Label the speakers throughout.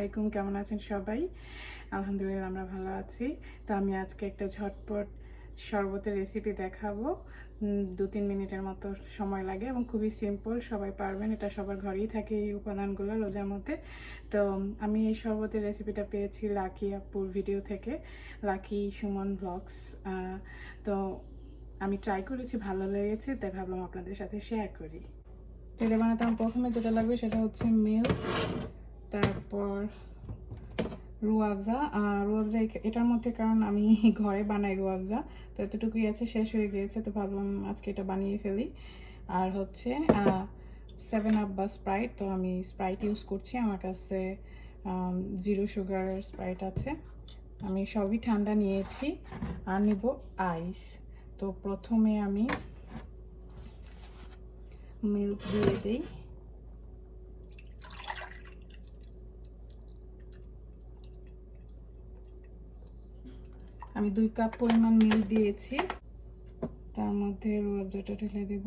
Speaker 1: আলাইকুম, কেমন আছেন সবাই? আলহামদুলিল্লাহ আমরা ভালো আছি। তো আমি আজকে একটা ঝটপট শরবতের রেসিপি দেখাবো। 2-3 মিনিটের মতো সময় লাগে এবং খুবই সিম্পল, সবাই পারবেন। এটা সবার ঘরেই থাকে এই উপাদানগুলো রোজার মধ্যে। তো আমি এই শরবতের রেসিপিটা পেয়েছি লাকি আপুর ভিডিও থেকে, লাকি সুমন ব্লগস। তো আমি ট্রাই করেছি, ভালো লেগেছে, তাই ভাবলাম আপনাদের সাথে শেয়ার করি। এটা বানাতে আমার প্রথমে যেটা লাগবে সেটা হচ্ছে মিল্ক, তারপর রুয়াবজা। রুয়াবজা এটার মধ্যে, কারণ আমি ঘরে বানাই রুয়াবজা, তো এতটুকুই আছে, শেষ হয়ে গিয়েছে, তো ভাবলাম আজকে এটা বানিয়ে ফেলি। আর হচ্ছে 7 আপ বা স্প্রাইট, তো আমি স্প্রাইট ইউজ করছি। আমার কাছে 0 সুগার স্প্রাইট আছে। আমি সবই ঠান্ডা নিয়েছি। আর নিব আইস। তো প্রথমে আমি মিল্ক দিয়ে দিই। আমি 2 কাপ পরিমাণ মিল্ক দিয়েছি, তার মধ্যে রুয়াবজাটা ঢেলে দেব।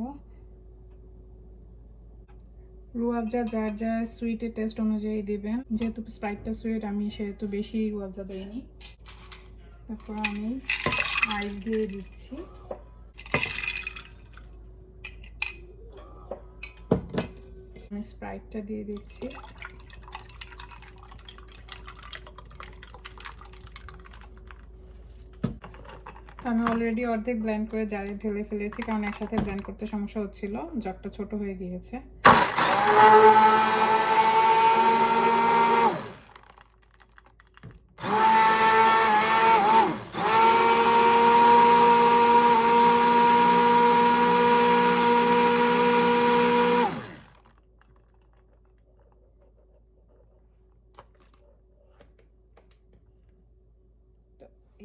Speaker 1: রুয়াবজা যার যার সুইটের টেস্ট অনুযায়ী দিবেন, যেহেতু স্প্রাইটটা সুইট আমি সেহেতু বেশি রুয়াবজা দিইনি। তারপর আমি আইস দিয়ে দিচ্ছি। আমি স্প্রাইটটা দিয়ে দিচ্ছি। আমি অলরেডি অর্ধেক ব্লেন্ড করে জারে ঢেলে ফেলেছি, কারণ একসাথে ব্লেন্ড করতে সমস্যা হচ্ছিল, জগটা ছোট হয়ে গিয়েছে।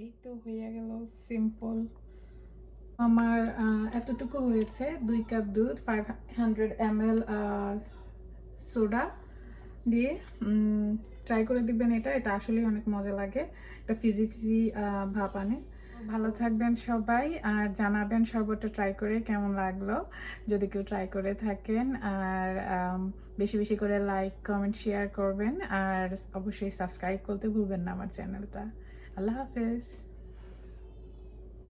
Speaker 1: এই তো হয়ে গেল সিম্পল। আমার এতটুকু হয়েছে। 2 কাপ দুধ, 500 ml সোডা দিয়ে ট্রাই করে দিবেন। এটা আসলে অনেক মজা লাগে, এটা ফিজি ফিজি ভাব আনে। ভালো থাকবেন সবাই, আর জানাবেন শরবতটা ট্রাই করে কেমন লাগলো, যদি কেউ ট্রাই করে থাকেন। আর বেশি বেশি করে লাইক, কমেন্ট, শেয়ার করবেন, আর অবশ্যই সাবস্ক্রাইব করতে ভুলবেন না আমার চ্যানেলটা। আল্লাহ হাফেজ।